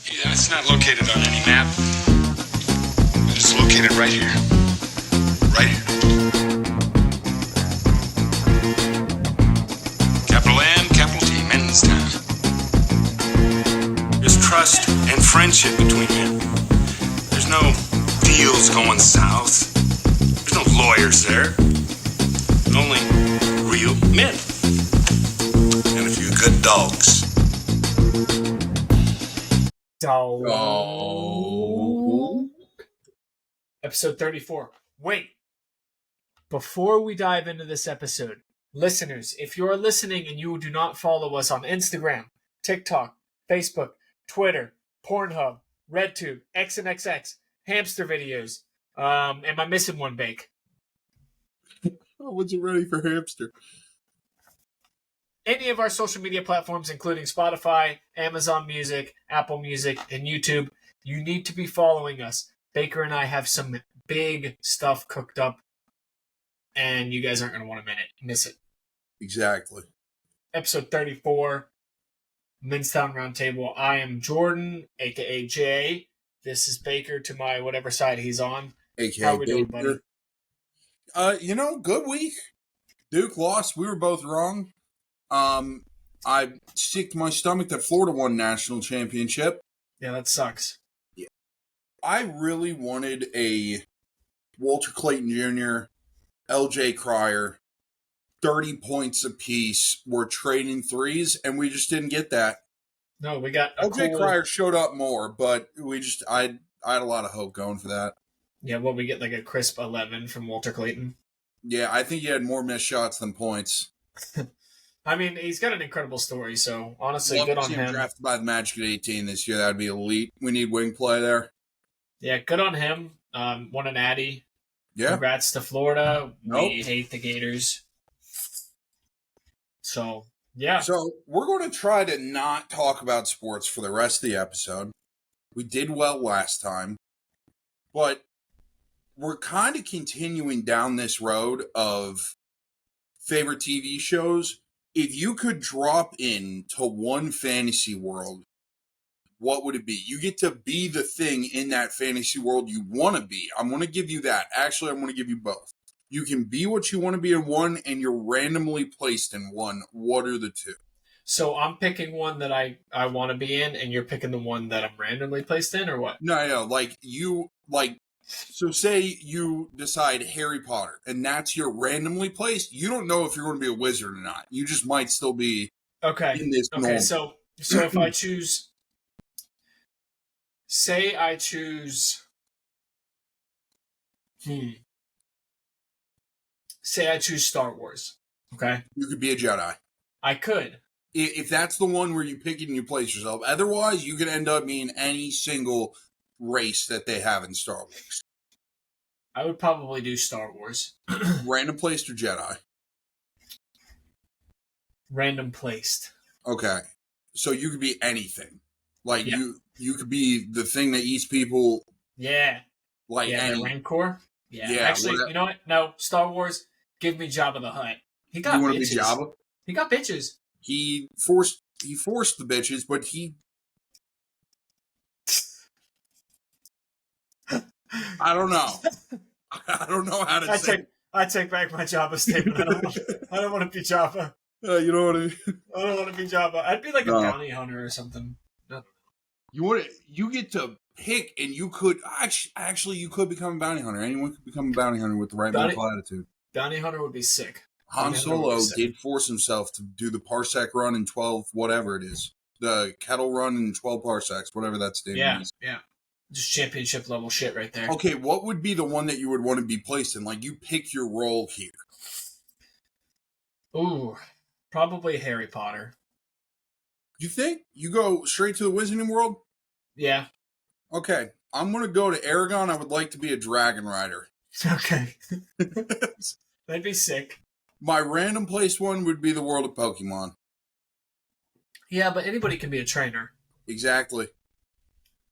Yeah, it's not located on any map. It's located right here. Right here. Capital M, capital T, Men's Town. There's trust and friendship between men. There's no deals going south. There's no lawyers there. Only real men. And a few good dogs. Episode 34. Wait. Before we dive into this episode, listeners, if you are listening and you do not follow us on Instagram, TikTok, Facebook, Twitter, Pornhub, RedTube, XNXX, Hamster Videos, am I missing one, Bake? I wasn't ready for hamster. Any of our social media platforms, including Spotify, Amazon Music, Apple Music, and YouTube, you need to be following us. Baker and I have some big stuff cooked up, and you guys aren't going to want to miss it. Exactly. Episode 34, Men's Town Roundtable. I am Jordan, a.k.a. Jay. This is Baker to my whatever side he's on. A.k.a. How we doing, buddy? Good week. Duke lost. We were both wrong. I sick to my stomach that Florida won national championship. Yeah, that sucks. Yeah. I really wanted a Walter Clayton Jr., LJ Cryer, 30 points apiece. We're trading threes, and we just didn't get that. No, we got LJ Cryer showed up more, but I had a lot of hope going for that. Yeah, we get like a crisp 11 from Walter Clayton. Yeah, I think he had more missed shots than points. I mean, he's got an incredible story, so honestly, good on him. Drafted by the Magic at 18 this year. That would be elite. We need wing play there. Yeah, good on him. Won an Addy. Yeah. Congrats to Florida. Nope. We hate the Gators. So, yeah. So, we're going to try to not talk about sports for the rest of the episode. We did well last time, but we're kind of continuing down this road of favorite TV shows. If you could drop in to one fantasy world, what would it be? You get to be the thing in that fantasy world you want to be. I'm going to give you that. Actually, I'm going to give you both. You can be what you want to be in one, and you're randomly placed in one. What are the two? So I'm picking one that I want to be in, and you're picking the one that I'm randomly placed in, or what? No. So say you decide Harry Potter, and that's your randomly placed. You don't know if you're going to be a wizard or not. You just might still be in this normal. So if I choose, say I choose, say I choose Star Wars. Okay, you could be a Jedi. I could. If that's the one where you pick it and you place yourself. Otherwise, you could end up being any single race that they have in Star Wars. I would probably do Star Wars. Random placed or Jedi? Random placed. Okay. So you could be anything. Like, you could be the thing that eats people. Yeah. Like, the Rancor. Yeah. Actually, you know what? No, Star Wars, give me Jabba the Hutt. He got bitches. You want to be Jabba? He got bitches. He forced the bitches, but he... I don't know. I don't know how to say. I take back my Jabba statement. I don't want to be Jabba. You know what I mean? I don't want to be Jabba. I'd be like a bounty hunter or something. No. You get to pick, and you could actually you could become a bounty hunter. Anyone could become a bounty hunter with the right mental attitude. Bounty hunter would be sick. Han Solo did force himself to do the parsec run in 12, whatever it is. The kettle run in 12 parsecs, whatever that statement is. Yeah. Just championship level shit right there. Okay, what would be the one that you would want to be placed in? Like, you pick your role here. Ooh, probably Harry Potter. You think? You go straight to the Wizarding World? Yeah. Okay, I'm going to go to Aragon. I would like to be a dragon rider. Okay. That'd be sick. My random place one would be the world of Pokemon. Yeah, but anybody can be a trainer. Exactly.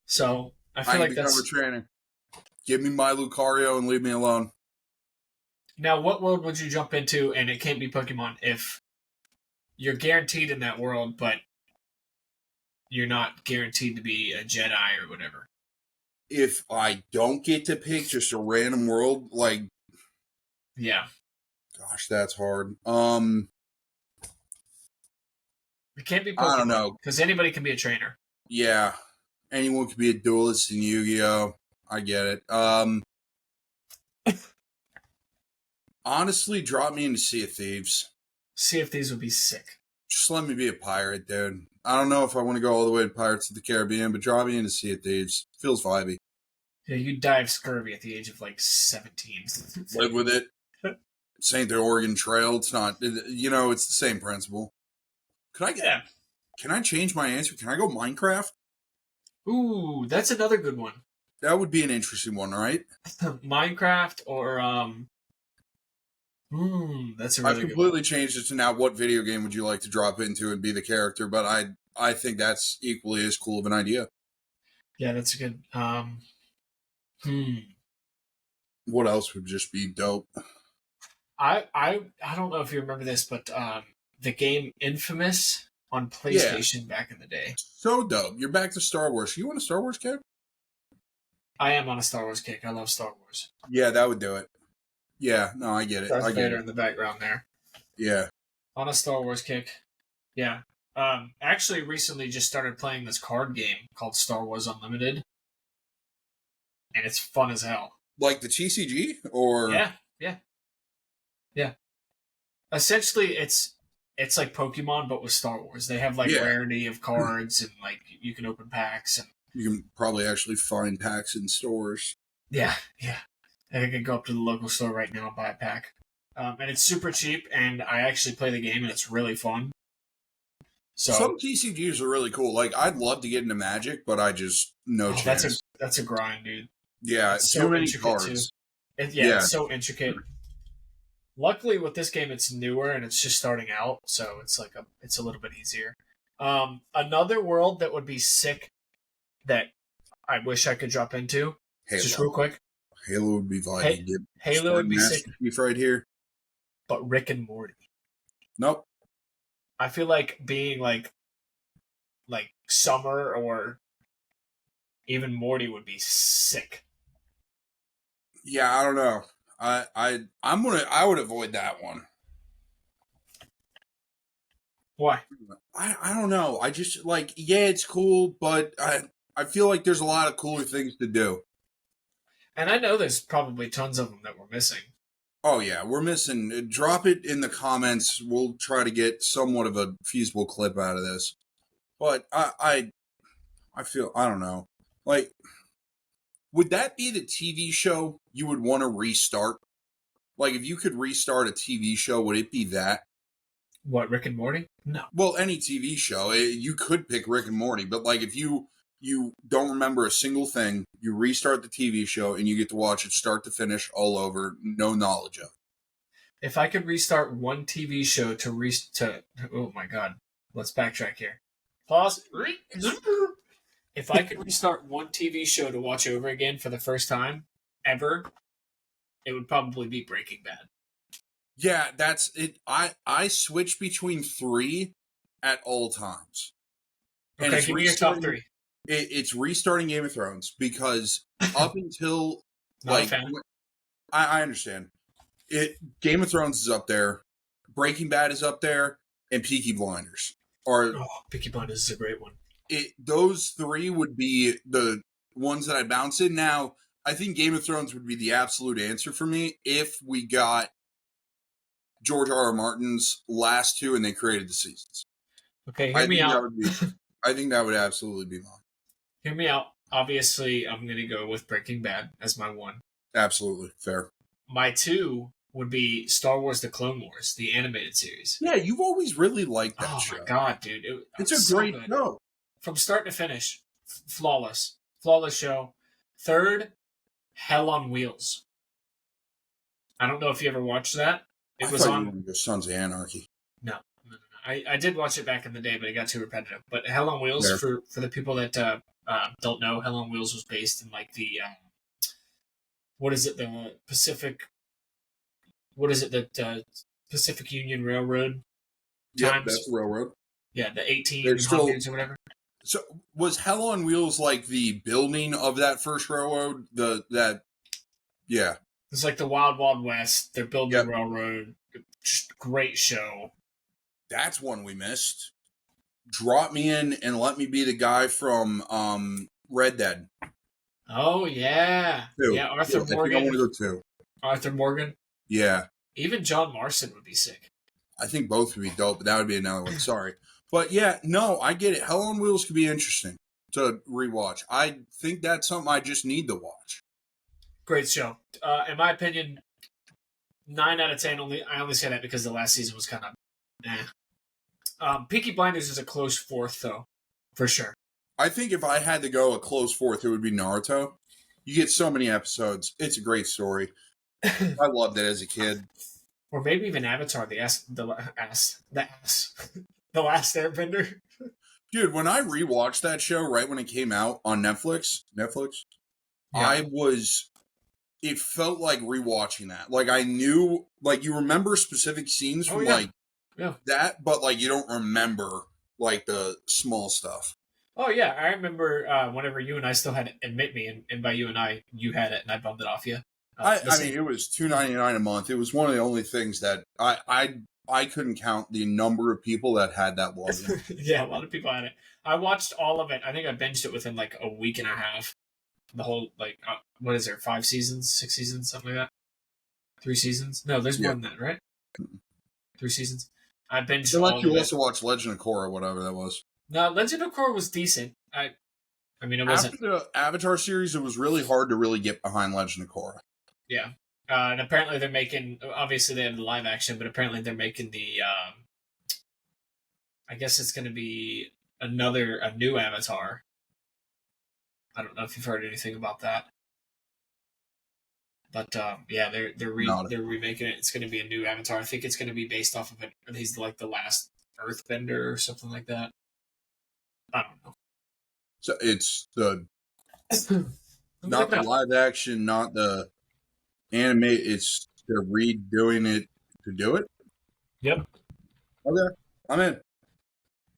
So... I feel like that's a trainer. Give me my Lucario and leave me alone. Now, what world would you jump into and it can't be Pokemon if you're guaranteed in that world, but you're not guaranteed to be a Jedi or whatever. If I don't get to pick just a random world, like, Yeah. gosh, that's hard. It can't be I don't Pokemon, know. because anybody can be a trainer. Yeah, anyone could be a duelist in Yu-Gi-Oh. I get it. Honestly, drop me into Sea of Thieves. See if these would be sick. Just let me be a pirate, dude. I don't know if I want to go all the way to Pirates of the Caribbean, but drop me into Sea of Thieves. Feels vibey. Yeah, you die of scurvy at the age of like 17. Live with it. St. the Oregon Trail. It's not, it's the same principle. Yeah. Can I change my answer? Can I go Minecraft? Ooh, that's another good one. That would be an interesting one, right? Minecraft or that's a really I've good completely changed it to now what video game would you like to drop into and be the character, but I think that's equally as cool of an idea. Yeah, that's a good What else would just be dope? I don't know if you remember this, but the game Infamous on PlayStation back in the day. So dope. You're back to Star Wars. You want a Star Wars kick? I am on a Star Wars kick. I love Star Wars. Yeah, that would do it. Yeah, no, I get it. Darth I get Vader it. in the background there. Yeah. On a Star Wars kick. Yeah. Actually recently just started playing this card game called Star Wars Unlimited. And it's fun as hell. Like the TCG or Yeah. Essentially it's like Pokemon but with Star Wars. They have like rarity of cards and like you can open packs and you can probably actually find packs in stores. Yeah. And I can go up to the local store right now and buy a pack. And it's super cheap, and I actually play the game, and it's really fun. So some TCGs are really cool. Like, I'd love to get into Magic, but I just no chance. That's a grind, dude. Yeah, it's too so many intricate cards. too. It's so intricate. Luckily, with this game, it's newer and it's just starting out, so it's like it's a little bit easier. Another world that would be sick that I wish I could drop into, just real quick. Halo would be vital. Halo would be sick. Right here. But Rick and Morty. Nope. I feel like being like Summer or even Morty would be sick. Yeah, I don't know. I would avoid that one. Why? I don't know. I just it's cool, but I feel like there's a lot of cooler things to do. And I know there's probably tons of them that we're missing. Oh, yeah, we're missing. Drop it in the comments. We'll try to get somewhat of a feasible clip out of this. But I feel, I don't know. Like, would that be the TV show you would want to restart? Like, if you could restart a TV show, would it be that? What, Rick and Morty? No. Well, any TV show. You could pick Rick and Morty, but, like, if you don't remember a single thing, you restart the TV show and you get to watch it start to finish all over, no knowledge of it. If I could restart one TV show oh my god, let's backtrack here. Pause. If I could restart one TV show to watch over again for the first time ever, it would probably be Breaking Bad. Yeah, that's it. I switch between 3 at all times. And okay, give me your top 3. It's restarting Game of Thrones because up until I understand it. Game of Thrones is up there, Breaking Bad is up there, and Peaky Blinders Peaky Blinders is a great one. Those 3 would be the ones that I bounce in. Now, I think Game of Thrones would be the absolute answer for me if we got George R.R. Martin's last 2 and they created the seasons. Okay, hear me out. I think that would absolutely be mine. Hear me out. Obviously, I'm going to go with Breaking Bad as my 1. Absolutely. Fair. My 2 would be Star Wars The Clone Wars, the animated series. Yeah, you've always really liked that show. Oh my god, dude. It's a great show. From start to finish, flawless. Flawless show. 3rd, Hell on Wheels. I don't know if you ever watched that. It was on Sons of Anarchy. No. I did watch it back in the day, but it got too repetitive. But Hell on Wheels, for the people that don't know, Hell on Wheels was based in like the the Pacific. What is it, the Pacific Union Railroad? Yeah, that's the railroad. Yeah, the 1800s or whatever. So was Hell on Wheels like the building of that first railroad? Yeah. It's like the Wild Wild West. They're building Yep. a railroad. Just great show. That's one we missed. Drop me in and let me be the guy from Red Dead. Oh yeah, Two. yeah. Arthur I think I Morgan. want to go two. Arthur Morgan. Yeah. Even John Marston would be sick. I think both would be dope, but that would be another one. Sorry. But yeah, no, I get it. Hell on Wheels could be interesting to rewatch. I think that's something I just need to watch. Great show. In my opinion, 9 out of 10. I only say that because the last season was kind of Peaky Blinders is a close fourth, though, for sure. I think if I had to go a close fourth, it would be Naruto. You get so many episodes. It's a great story. I loved it as a kid. Or maybe even Avatar, the Last Airbender. Dude, when I rewatched that show right when it came out on Netflix, yeah. It felt like rewatching that. Like I knew, like you remember specific scenes from that, but like you don't remember like the small stuff. Oh yeah, I remember whenever you and I still had Admit Me, and by you and I, you had it, and I bummed it off you. I mean, it was $2.99 a month. It was one of the only things that I couldn't count the number of people that had that login. Yeah, a lot of people had it. I watched all of it. I think I binged it within like a week and a half. The whole what is there? 5 seasons, 6 seasons, something like that. 3 seasons? No, there's more than that, right? 3 seasons. I binged. Unless you also watched Legend of Korra, whatever that was. No, Legend of Korra was decent. I mean, it wasn't. After the Avatar series, it was really hard to really get behind Legend of Korra. Yeah. And apparently they're making, obviously they have the live action, but apparently they're making the, I guess it's going to be a new Avatar. I don't know if you've heard anything about that. But, yeah, they're remaking it. It's going to be a new Avatar. I think it's going to be based off of it. He's like the last Earthbender or something like that. I don't know. So it's not the live action, not the anime, it's they're redoing it to do it? Yep. Okay, I'm in.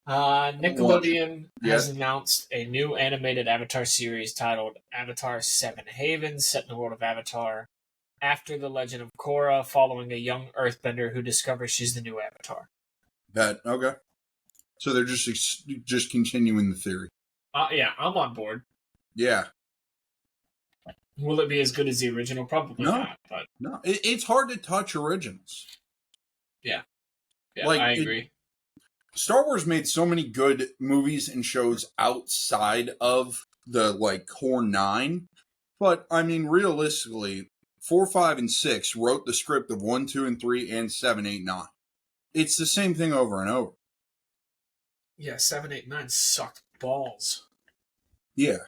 Nickelodeon has announced a new animated Avatar series titled Avatar 7 Havens, set in the world of Avatar, after the legend of Korra, following a young earthbender who discovers she's the new Avatar. Okay. So they're just continuing the theory. Yeah, I'm on board. Yeah. Will it be as good as the original? Probably not. But no, it's hard to touch originals. Yeah, I agree. Star Wars made so many good movies and shows outside of the core 9, but I mean realistically, 4, 5, and 6 wrote the script of 1, 2, and 3, and 7, 8, 9. It's the same thing over and over. Yeah, 7, 8, 9 sucked balls. Yeah.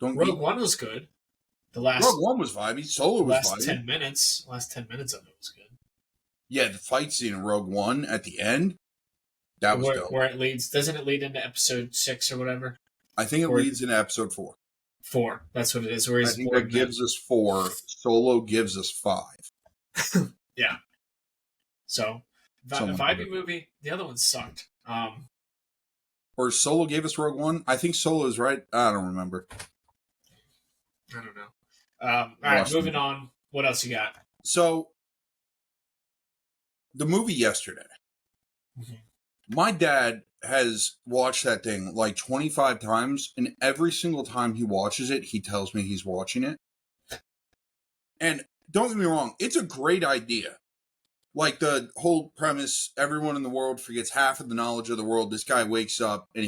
Rogue One was good. Rogue One was vibey. Solo was vibey. Last 10 minutes of it was good. Yeah, the fight scene in Rogue One at the end, that was dope. Where it leads, doesn't it lead into episode 6 or whatever? I think it leads into episode 4. 4, that's what it is. I think that gives us 4. Solo gives us 5. Yeah. So, vibey movie. The other one sucked. Or Solo gave us Rogue One? I think Solo is right. I don't remember. I don't know. All right, moving on. What else you got? So, the movie yesterday. Mm-hmm. My dad has watched that thing like 25 times, and every single time he watches it, he tells me he's watching it. And don't get me wrong, it's a great idea. Like the whole premise, everyone in the world forgets half of the knowledge of the world. This guy wakes up and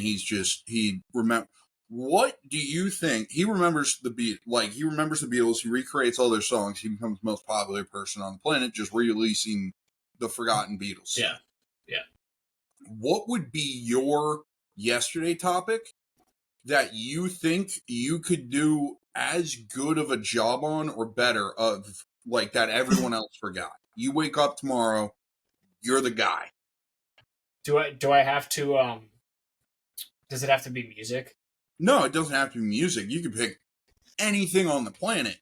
what do you think? He remembers the Beatles. He recreates all their songs. He becomes the most popular person on the planet, just releasing the forgotten Beatles. Yeah. What would be your yesterday topic that you think you could do as good of a job on or better of that everyone else forgot? You wake up tomorrow, you're the guy. Do I have to does it have to be music? No, it doesn't have to be music. You can pick anything on the planet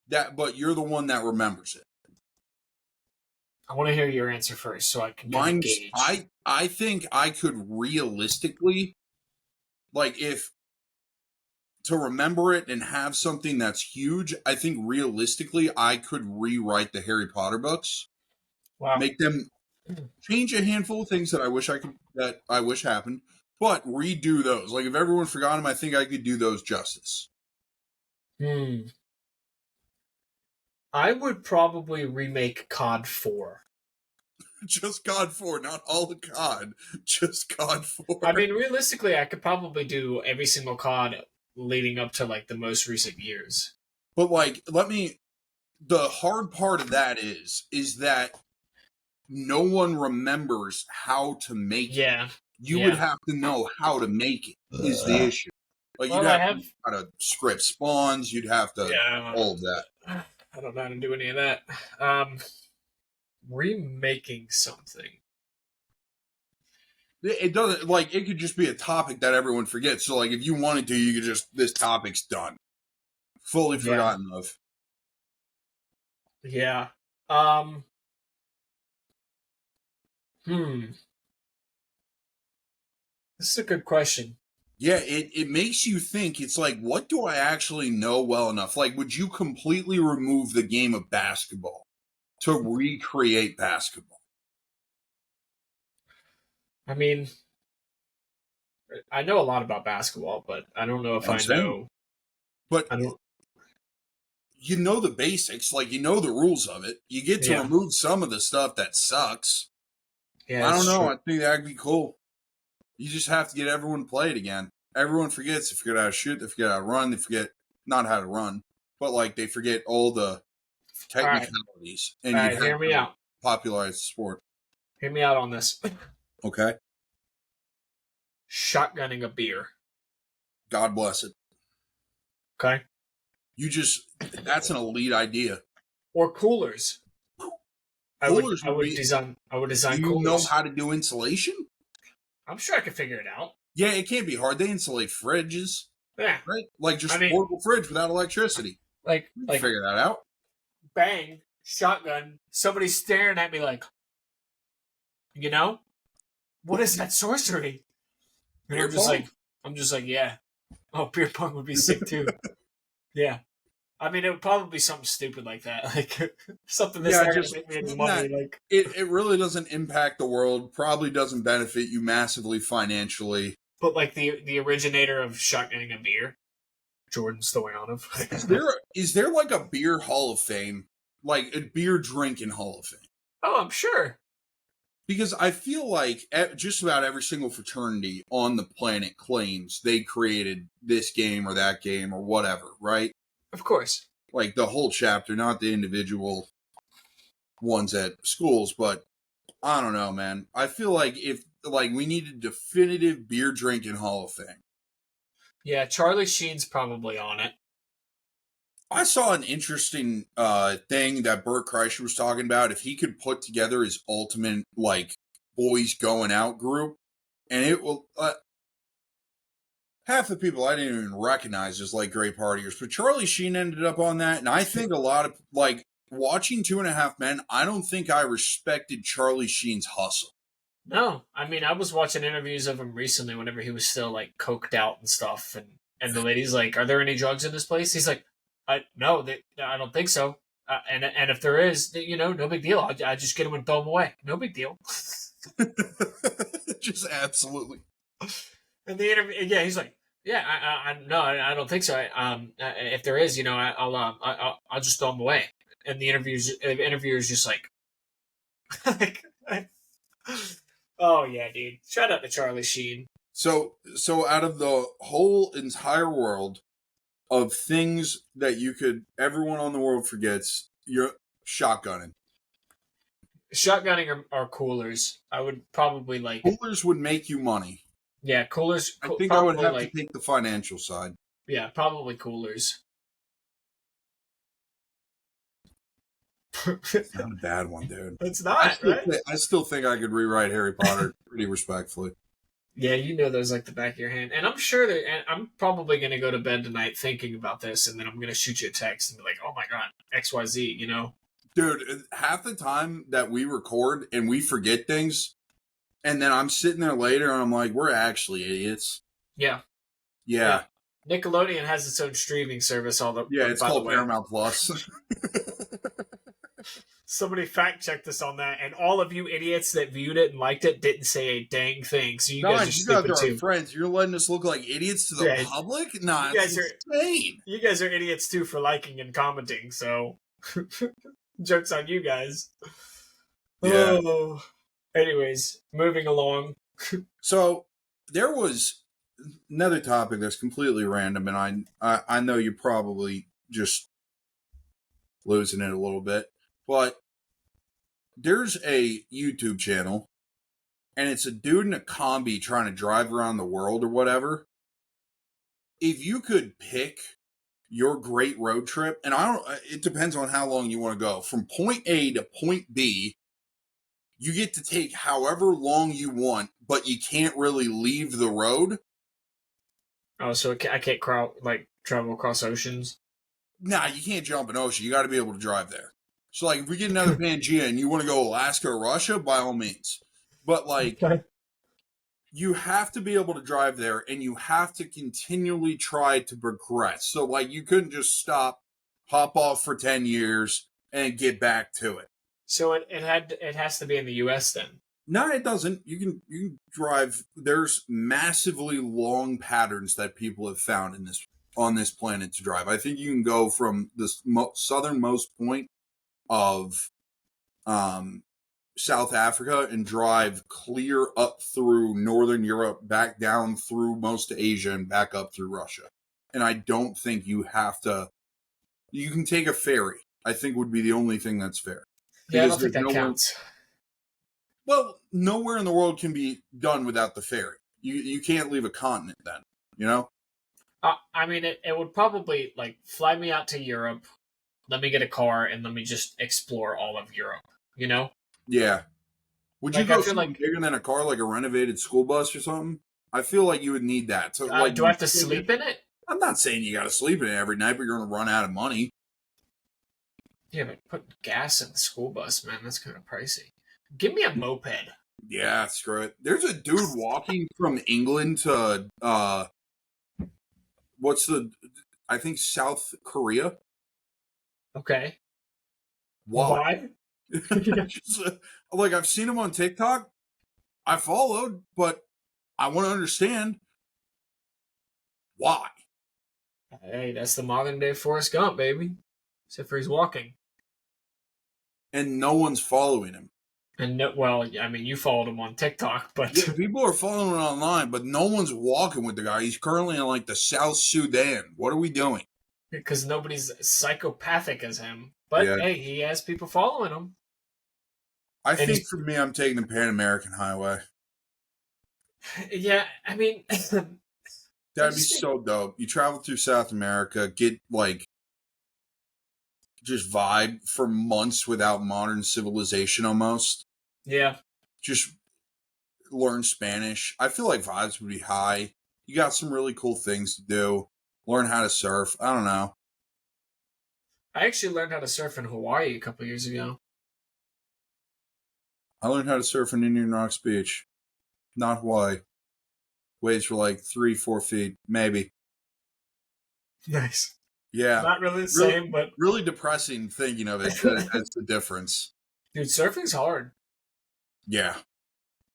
but you're the one that remembers it. I want to hear your answer first so I can gauge. I think I could realistically Like, if to remember it and have something that's huge, I think realistically I could rewrite the Harry Potter books, Wow. make them change a handful of things that I wish happened, but redo those. Like, if everyone forgot them, I think I could do those justice. I would probably remake COD 4. Just COD 4, not all the COD, just COD 4. I mean, realistically, I could probably do every single COD leading up to like the most recent years. But like, the hard part of that is that no one remembers how to make it. Yeah. You would have to know how to make it, is the issue. Like, you'd have to know how to script spawns, you'd have to, all of that. I don't know how to do any of that. Remaking something. It doesn't, like, it could just be a topic that everyone forgets. So, like, if you wanted to, you could just, this topic's done. Fully forgotten of. Yeah. This is a good question. Yeah, it makes you think. It's like, what do I actually know well enough? Like, would you completely remove the game of basketball to recreate basketball? I mean, I know a lot about basketball, but I don't know if I know. But I don't. You know the basics, like, you know the rules of it. You get to remove some of the stuff that sucks. Yeah, I don't know. True. I think that'd be cool. You just have to get everyone to play it again. Everyone forgets. They forget how to shoot. They forget how to run. They forget not how to run, but like they forget all the technicalities. All right, hear me out. Popularize the sport. Hear me out on this. Okay. Shotgunning a beer. God bless it. Okay. That's an elite idea. Or coolers. I would design do you coolers. Know how to do insulation? I'm sure I could figure it out. Yeah, it can't be hard. They insulate fridges. Yeah. Right? Like, just a portable fridge without electricity. Like figure that out. Bang, shotgun, somebody's staring at me like, you know? What is that sorcery? And I'm just like, yeah. Oh, beer pong would be sick too. Yeah. I mean, it would probably be something stupid like that, like something that's not going to make me any money. Like it really doesn't impact the world. Probably doesn't benefit you massively financially. But like the originator of shotgunning a beer, Jordan Stoyanov. is there like a beer Hall of Fame, like a beer drinking Hall of Fame? Oh, I'm sure. Because I feel like just about every single fraternity on the planet claims they created this game or that game or whatever, right? Of course. Like the whole chapter, not the individual ones at schools, but I don't know, man. I feel like we need a definitive beer drinking Hall of Fame. Yeah, Charlie Sheen's probably on it. I saw an interesting thing that Bert Kreischer was talking about. If he could put together his ultimate, like, boys going out group, and it will... half the people I didn't even recognize as, like, great partiers, but Charlie Sheen ended up on that, and I think a lot of, like, watching 2.5 Men, I don't think I respected Charlie Sheen's hustle. No, I mean, I was watching interviews of him recently whenever he was still, like, coked out and stuff, and the lady's like, are there any drugs in this place? He's like, no, I don't think so. And if there is, no big deal. I just get them and throw them away. No big deal. Just absolutely. And the interview, yeah, he's like, yeah, I don't think so. If there is, I'll just throw them away. And the interviewer's just like, oh yeah, dude. Shout out to Charlie Sheen. So out of the whole entire world of things that everyone on the world forgets, you're shotgunning. Shotgunning are coolers. I would probably like... Coolers would make you money. Yeah, coolers... I think I would have to take the financial side. Yeah, probably coolers. It's not a bad one, dude. It's not, I still think I could rewrite Harry Potter pretty respectfully. Yeah, you know those like the back of your hand. And I'm sure that... And I'm probably going to go to bed tonight thinking about this, and then I'm going to shoot you a text and be like, oh my god, XYZ, you know? Dude, half the time that we record and we forget things, and then I'm sitting there later and I'm like, we're actually idiots. Yeah. Yeah. Nickelodeon has its own streaming service. It's by the called way. Paramount Plus. Somebody fact checked us on that, and all of you idiots that viewed it and liked it didn't say a dang thing. So you guys are You guys stupid are our too. friends. You're letting us look like idiots to the public? Nah, it's insane. You guys are idiots too for liking and commenting. So jokes on you guys. Yeah. Oh. Anyways, moving along. So there was another topic that's completely random, and I know you're probably just losing it a little bit, but there's a YouTube channel, and it's a dude in a combi trying to drive around the world or whatever. If you could pick your great road trip, and it depends on how long you want to go, from point A to point B, you get to take however long you want, but you can't really leave the road. Oh, so I can't travel across oceans? Nah, you can't jump an ocean. You got to be able to drive there. So, like, if we get another Pangea and you want to go Alaska or Russia, by all means. But, like, you have to be able to drive there, and you have to continually try to progress. So, like, you couldn't just stop, hop off for 10 years, and get back to it. So it has to be in the U.S. then? No, it doesn't. You can drive. There's massively long patterns that people have found on this planet to drive. I think you can go from the southernmost point of South Africa and drive clear up through Northern Europe, back down through most of Asia, and back up through Russia. And I don't think you have to. You can take a ferry. I think would be the only thing that's fair. Yeah, I don't think that counts. Well, nowhere in the world can be done without the ferry. You can't leave a continent then, you know? I mean, it would probably, fly me out to Europe, let me get a car, and let me just explore all of Europe, you know? Yeah. Would you go something bigger than a car, like a renovated school bus or something? I feel like you would need that. So, do I have to sleep in it? I'm not saying you got to sleep in it every night, but you're going to run out of money. Yeah, but put gas in the school bus, man, that's kind of pricey. Give me a moped. Yeah, screw it. There's a dude walking from England to, I think South Korea. Okay. Why? I've seen him on TikTok. I followed, but I want to understand why. Hey, that's the modern day Forrest Gump, baby. Except for he's walking. And no one's following him. And you followed him on TikTok, but yeah, people are following him online, but no one's walking with the guy. He's currently in the South Sudan. What are we doing? Because nobody's psychopathic as him. But hey, he has people following him. I think for me, I'm taking the Pan American Highway. Yeah, I mean, that'd be so dope. You travel through South America, get just vibe for months without modern civilization almost. Yeah. Just learn Spanish. I feel like vibes would be high. You got some really cool things to do. Learn how to surf. I don't know. I actually learned how to surf in Hawaii a couple years ago. I learned how to surf in Indian Rocks Beach. Not Hawaii. Waves were 3-4 feet, maybe. Nice. Yeah. Not really the same, but... Really depressing thinking of it. That's the difference. Dude, surfing's hard. Yeah.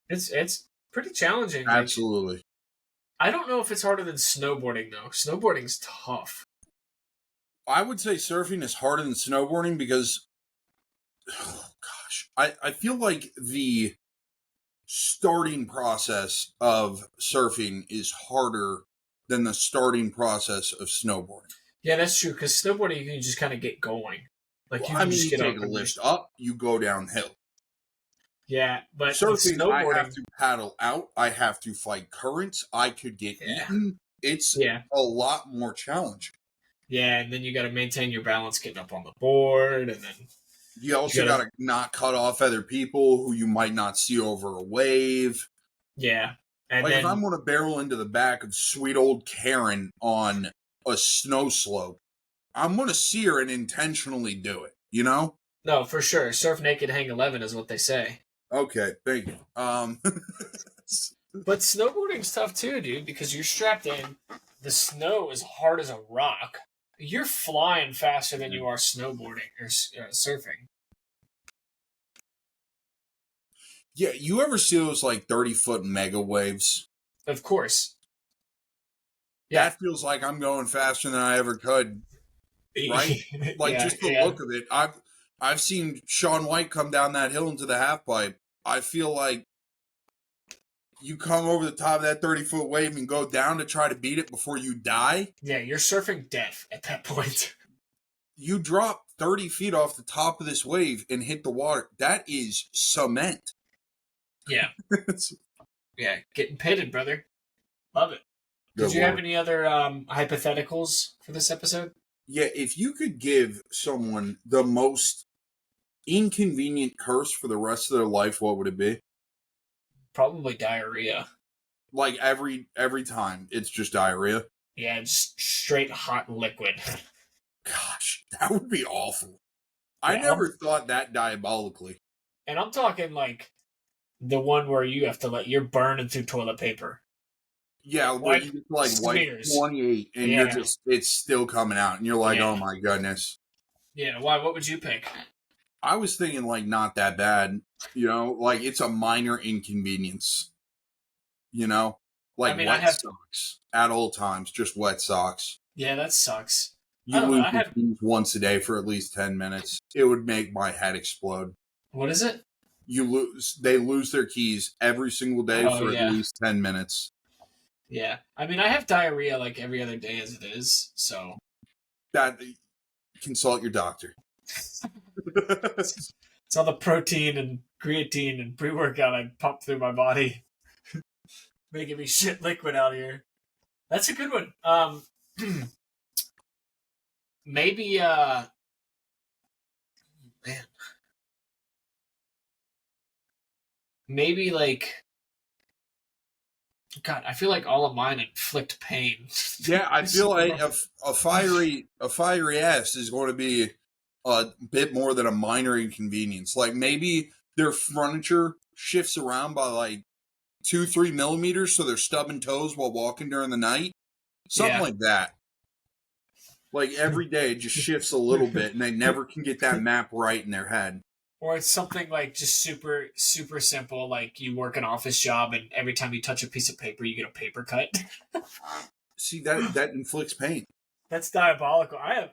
It's pretty challenging. Absolutely. I don't know if it's harder than snowboarding, though. Snowboarding's tough. I would say surfing is harder than snowboarding because... Oh, gosh. I feel like the starting process of surfing is harder than the starting process of snowboarding. Yeah, that's true, because snowboarding, you can just kind of get going. You take a lift up, you go downhill. Yeah, but surfing, snowboarding... I have to paddle out, I have to fight currents, I could get eaten. It's a lot more challenging. Yeah, and then you got to maintain your balance getting up on the board, and then... You also got to not cut off other people who you might not see over a wave. Yeah. And then, if I'm going to barrel into the back of sweet old Karen on a snow slope, I'm going to see her and intentionally do it, you know? No, for sure. Surf naked, hang 11 is what they say. Okay, thank you. But snowboarding's tough too, dude, because you're strapped in. the snow is hard as a rock. You're flying faster than you are snowboarding or surfing. Yeah, you ever see those like 30-foot mega waves? Of course. Yeah. That feels like I'm going faster than I ever could, right? Like just the look of it. I've seen Shaun White come down that hill into the half pipe. I feel like you come over the top of that 30-foot wave and go down to try to beat it before you die. Yeah, you're surfing death at that point. You drop 30 feet off the top of this wave and hit the water. That is cement. Yeah. Yeah, getting pitted, brother. Love it. Did you have any other hypotheticals for this episode? Yeah, if you could give someone the most inconvenient curse for the rest of their life, what would it be? Probably diarrhea. Like every time, it's just diarrhea? Yeah, just straight hot liquid. Gosh, that would be awful. I never thought that diabolically. And I'm talking like the one where you have to you're burning through toilet paper. Yeah, where you get like white 28 and you're just, it's still coming out and you're like, oh my goodness. Yeah, why? What would you pick? I was thinking like not that bad, like it's a minor inconvenience, like wet socks at all times, just wet socks. Yeah, that sucks. You lose your keys once a day for at least 10 minutes. It would make my head explode. What is it? They lose their keys every single day for at least 10 minutes. Yeah. I mean, I have diarrhea like every other day as it is, so. Consult your doctor. It's all the protein and creatine and pre-workout I pump through my body. Making me shit liquid out here. That's a good one. Maybe, man. Maybe like, God, I feel like all of mine inflict pain. Yeah, I feel like a fiery ass is going to be a bit more than a minor inconvenience. Like maybe their furniture shifts around by like 2-3 millimeters, so they're stubbing toes while walking during the night. Something like that. Like every day it just shifts a little bit and they never can get that map right in their head. Or it's something like just super, super simple, like you work an office job and every time you touch a piece of paper, you get a paper cut. See, that inflicts pain. That's diabolical. I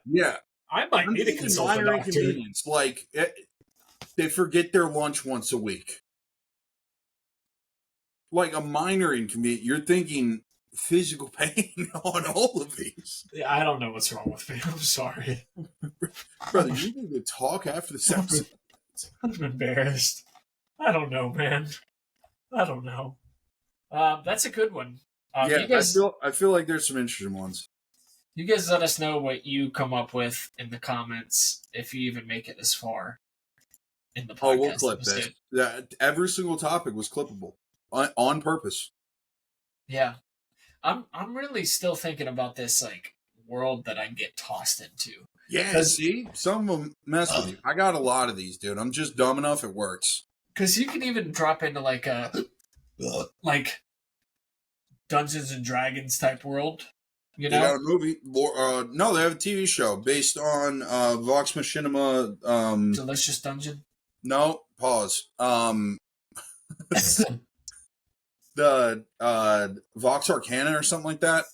might need to consult a doctor. Like, they forget their lunch once a week. Like a minor inconvenience. You're thinking physical pain on all of these. Yeah, I don't know what's wrong with me. I'm sorry. Brother, you need to talk after this episode. I'm embarrassed. I don't know, man. I don't know. That's a good one. Yeah, I feel like there's some interesting ones. You guys let us know what you come up with in the comments if you even make it this far in the podcast. Oh, we'll clip this. Every single topic was clippable on purpose. Yeah. I'm really still thinking about this like world that I get tossed into. Yeah, see? Some of them mess with you. I got a lot of these, dude. I'm just dumb enough it works. Because you can even drop into like a like Dungeons and Dragons type world. You know? They got a movie. No, they have a TV show based on Vox Machinima. Delicious Dungeon? No, pause. The Vox Arcana or something like that.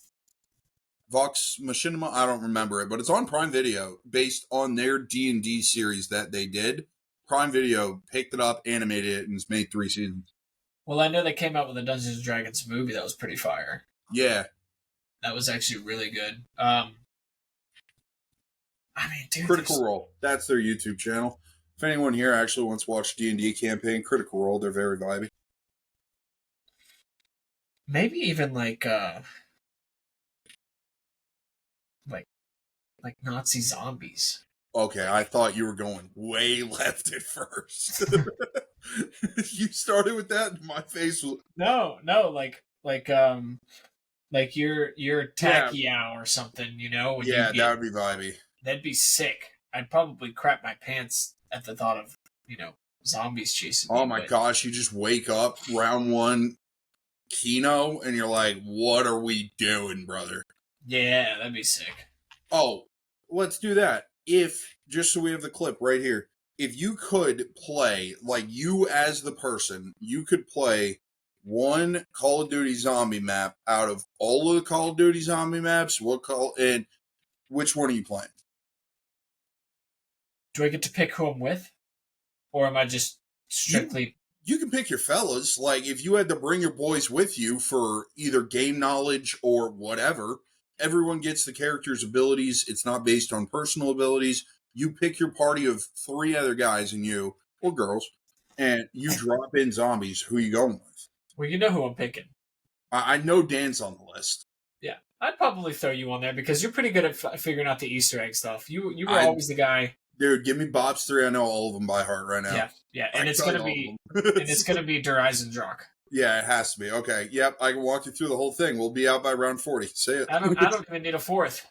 Vox Machinima, I don't remember it, but it's on Prime Video based on their D&D series that they did. Prime Video picked it up, animated it, and it's made 3 seasons. Well, I know they came out with a Dungeons and Dragons movie that was pretty fire. Yeah. That was actually really good. I mean, dude. Critical Role. That's their YouTube channel. If anyone here actually wants to watch D&D campaign, Critical Role, they're very vibey. Maybe even like Nazi zombies. Okay, I thought you were going way left at first. You started with that, and my face was no, like your Takiao or something, you know? Yeah, that would be vibey. That'd be sick. I'd probably crap my pants at the thought of, zombies chasing me. Oh my gosh, you just wake up, round 1, Kino, and you're like, what are we doing, brother? Yeah, that'd be sick. Oh, let's do that. If, just so we have the clip right here, if you could play, like you as the person, you could play one Call of Duty zombie map out of all of the Call of Duty zombie maps, and which one are you playing? Do I get to pick who I'm with? Or am I just strictly... You can pick your fellas. Like, if you had to bring your boys with you for either game knowledge or whatever, everyone gets the character's abilities. It's not based on personal abilities. You pick your party of 3 other guys and you, or girls, and you drop in zombies. Who you going with? Well, you know who I'm picking. I know Dan's on the list. Yeah, I'd probably throw you on there because you're pretty good at figuring out the Easter egg stuff. You were always the guy. Dude, give me Bob's 3. I know all of them by heart right now. Yeah, and it's gonna be Der Eisendrache. Yeah, it has to be. Okay, yep, I can walk you through the whole thing. We'll be out by round 40. Say it. I don't even need a fourth.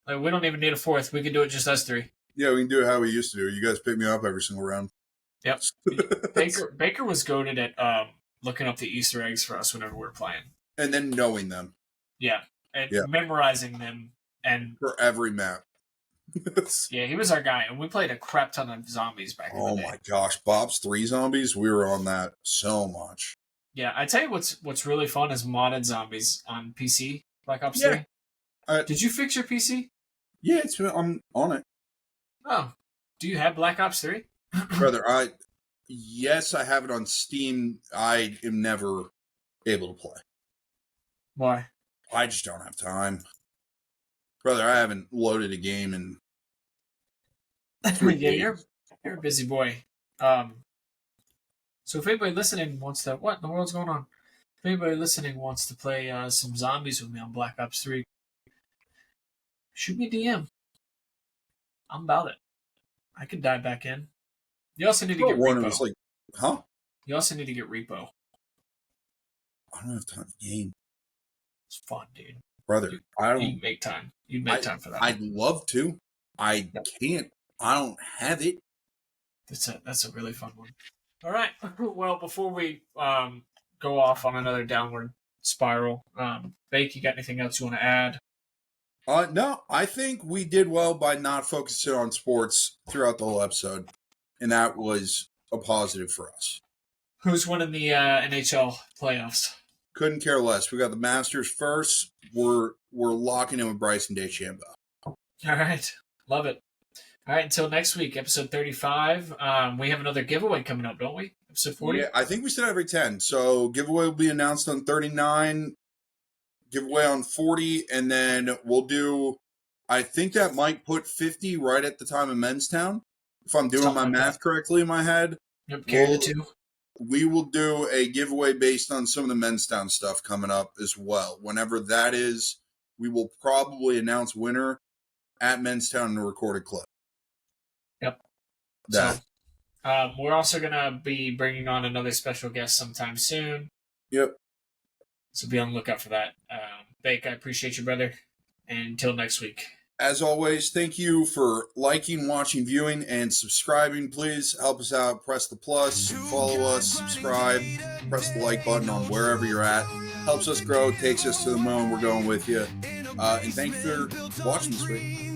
Like, we don't even need a fourth. We can do it just us 3. Yeah, we can do it how we used to do. You guys pick me up every single round. Yep. Baker was goated at looking up the Easter eggs for us whenever we were playing. And then knowing them. Yeah, and memorizing them. And for every map. Yeah, he was our guy, and we played a crap ton of zombies back in the day. Oh my gosh, Bob's 3 zombies, we were on that so much. Yeah, I tell you what's really fun is modded zombies on PC, Black Ops 3. Did you fix your PC? Yeah, I'm on it. Oh, do you have Black Ops 3? Brother, yes, I have it on Steam. I am never able to play. Why? I just don't have time. Brother, I haven't loaded a game in 3 Yeah, days. you're a busy boy. So if anybody listening wants to... What in the world's going on? If anybody listening wants to play some zombies with me on Black Ops 3, shoot me a DM. I'm about it. I can dive back in. You also need to get one Repo. was like, huh? You also need to get Repo. I don't have time to game. It's fun, dude. Brother, You'd make time. You'd make time for that. I'd love to. I can't. I don't have it. That's a really fun one. All right. Well, before we go off on another downward spiral, Bake, you got anything else you want to add? No, I think we did well by not focusing on sports throughout the whole episode, and that was a positive for us. Who's winning the NHL playoffs? Couldn't care less. We got the Masters first. We're locking in with Bryson DeChambeau. All right. Love it. All right. Until next week, episode 35. We have another giveaway coming up, don't we? Episode 40? Yeah, I think we said every 10. So giveaway will be announced on 39, giveaway on 40, and then we'll do, I think that might put 50 right at the time of Men's Town. If I'm doing my math correctly in my head. Yep, carry the 2. We will do a giveaway based on some of the Men's Town stuff coming up as well. Whenever that is, we will probably announce winner at Men's Town in a recorded clip. Yep. So, we're also going to be bringing on another special guest sometime soon. Yep. So be on the lookout for that. Bake, I appreciate you, brother. And until next week. As always, thank you for liking, watching, viewing, and subscribing. Please help us out. Press the plus, follow us, subscribe, press the like button on wherever you're at. Helps us grow, takes us to the moon. We're going with you. And thank you for watching this week.